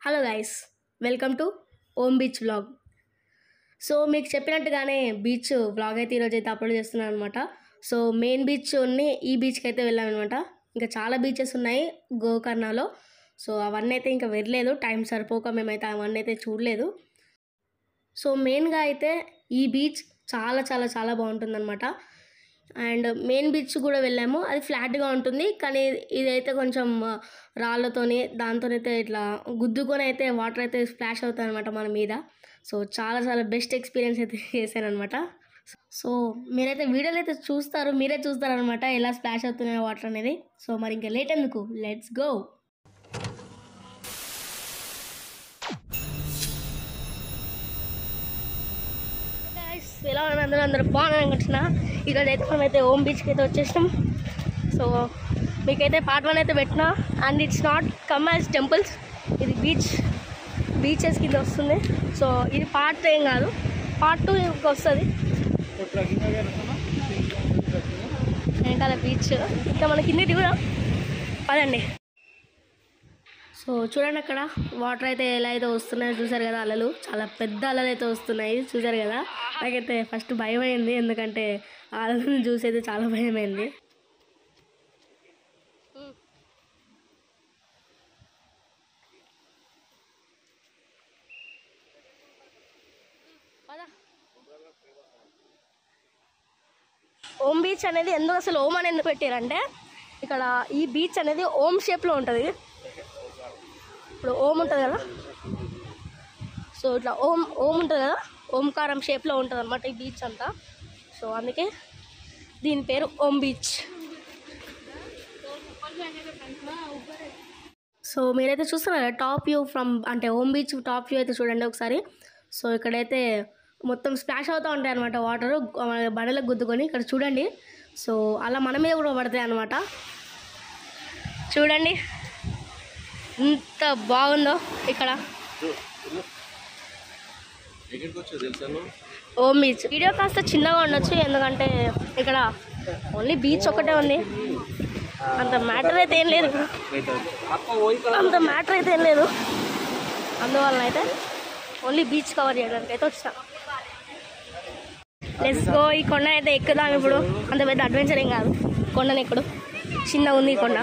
Hello guys, welcome two ohm beach vlog. So మీకు చెప్పినట్టుగానే beach vlog అయితే ఈరోజు అయితే అప్లోడ్ చేస్తున్నాను అనమాట. సో మెయిన్ బీచ్ ఉన్ని ఈ బీచ్కి అయితే వెళ్ళాను అనమాట. ఇంకా చాలా బీచెస్ ఉన్నాయి గోకర్ణలో. సో అవన్నీ అయితే ఇంకా వెళ్ళలేదు, టైం సరిపోక మేమైతే అవన్నీ అయితే చూడలేదు. సో మెయిన్గా అయితే ఈ బీచ్ చాలా చాలా చాలా బాగుంటుంది అనమాట. అండ్ మెయిన్ బీచ్ కూడా వెళ్ళాము, అది ఫ్లాట్గా ఉంటుంది. కానీ ఇదైతే కొంచెం రాళ్ళతోని దాంతోనైతే ఇట్లా గుద్దుకొని అయితే వాటర్ అయితే స్ప్లాష్ అవుతాయి అనమాట మన మీద. సో చాలా చాలా బెస్ట్ ఎక్స్పీరియన్స్ అయితే చేశాను అనమాట. సో మీరైతే వీడియోలు అయితే మీరే చూస్తారనమాట ఎలా స్ప్లాష్ అవుతున్నాయో వాటర్ అనేది. సో మరి ఇంకా లేట్ ఎందుకు, లెట్స్ గో. ఎలా ఉన్నారు అందరూ బాగున్నాను అనుకుంటున్నా. ఈరోజు అయితే మనమైతే ఓమ్ బీచ్కి అయితే వచ్చేసాం. సో మీకైతే పార్ట్ 1 అయితే పెట్టినా. And it's not come as temples, ఇది బీచెస్ కింద వస్తుంది. సో ఇది పార్ట్ ఏం కాదు, పార్ట్ 2 ఇంకా వస్తుంది. వెనకాల బీచ్ ఇంకా మన కిందటి కూడా పదండి. సో చూడండి అక్కడ వాటర్ అయితే ఎలా అయితే వస్తున్నాయో చూసారు కదా, అలలు చాలా పెద్ద అలలు అయితే వస్తున్నాయి చూసారు కదా. నాకైతే ఫస్ట్ భయం అయింది, ఎందుకంటే ఆ అలలను చూసి అయితే చాలా భయం అయింది. ఓమ్ బీచ్ అనేది ఎందుకు అసలు ఓమ్ అని ఎందుకు పెట్టారంటే, ఇక్కడ ఈ బీచ్ అనేది ఓమ్ షేప్లో ఉంటుంది. ఇప్పుడు ఓం ఉంటుంది కదా, సో ఇట్లా ఓం ఉంటుంది కదా, ఓంకారం షేప్లో ఉంటుంది అనమాట ఈ బీచ్ అంతా. సో అందుకే దీని పేరు ఓమ్ బీచ్. సో మీరైతే చూస్తున్నారు టాప్ వ్యూ అంటే ఓమ్ బీచ్ టాప్ వ్యూ అయితే చూడండి ఒకసారి. సో ఇక్కడైతే మొత్తం స్ప్లాష్ అవుతూ ఉంటాయి అనమాట వాటరు బండలకు గుద్దుకొని. ఇక్కడ చూడండి, సో అలా మన మీద కూడా పడతాయి అనమాట. చూడండి ఎంత బాగుందో ఇక్కడ ఓమ్ బీచ్. వీడియో కాస్త చిన్నగా ఉండొచ్చు, ఎందుకంటే ఇక్కడ ఓన్లీ బీచ్ ఒకటే ఉంది. అంత మ్యాటర్ అయితే ఏం లేదు, అందువల్ల అయితే ఓన్లీ బీచ్ కవర్ చేయడానికి అయితే వచ్చిన. Let's go. ఈ కొండ అయితే ఎక్కుదాం ఇప్పుడు. అంత పెద్ద అడ్వెంచర్ ఏం కాదు, కొండను ఎక్కుడు చిన్నగా ఉంది ఈ కొండ.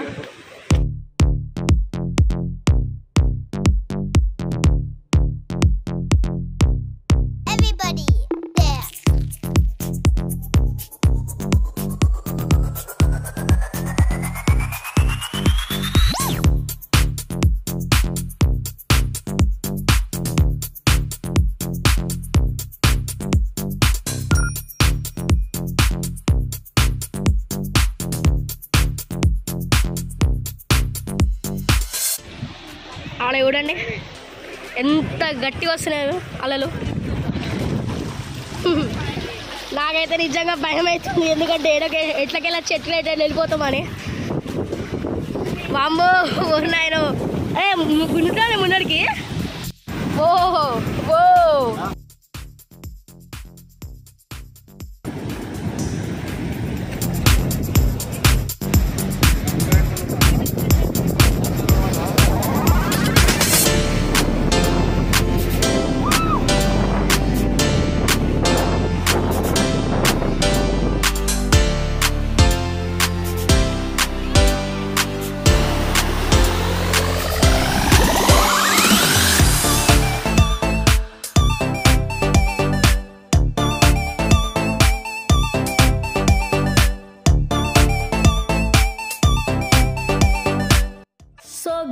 ఆడ చూడండి ఎంత గట్టిగా వస్తున్నాయి అలలు. నాకైతే నిజంగా భయం అవుతుంది, ఎందుకంటే ఎట్లకెళ్ళా చెట్లు ఎట్లా వెళ్ళిపోతామని. వామ్మో ఉన్నాయను గుండుతాను ముందరికి. ఓహో ఓ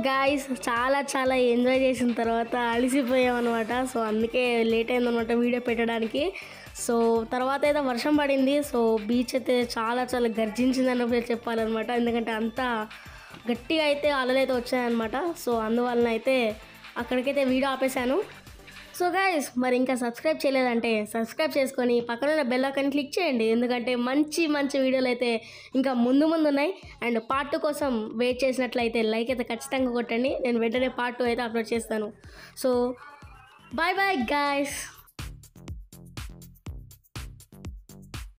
గాయస్ చాలా చాలా ఎంజాయ్ చేసిన తర్వాత అలసిపోయాం అనమాట. సో అందుకే లేట్ అయిందనమాట వీడియో పెట్టడానికి. సో తర్వాత అయితే వర్షం పడింది. సో బీచ్ అయితే చాలా చాలా గర్జించింది అన్నప్పుడు చెప్పాలన్నమాట, ఎందుకంటే అంత గట్టిగా అయితే అలలైతే వచ్చాయన్నమాట. సో అందువలన అయితే అక్కడికైతే వీడియో ఆపేశాను. సో గైస్, మరి ఇంకా సబ్స్క్రైబ్ చేయలేదంటే సబ్స్క్రైబ్ చేసుకొని పక్కన బెల్ ఐకాన్ క్లిక్ చేయండి, ఎందుకంటే మంచి మంచి వీడియోలు అయితే ఇంకా ముందు ఉన్నాయి. అండ్ పార్ట్ 2 కోసం వెయిట్ చేసినట్లయితే లైక్ అయితే ఖచ్చితంగా కొట్టండి, నేను వెంటనే పార్ట్ 2 అయితే అప్లోడ్ చేస్తాను. So bye bye guys.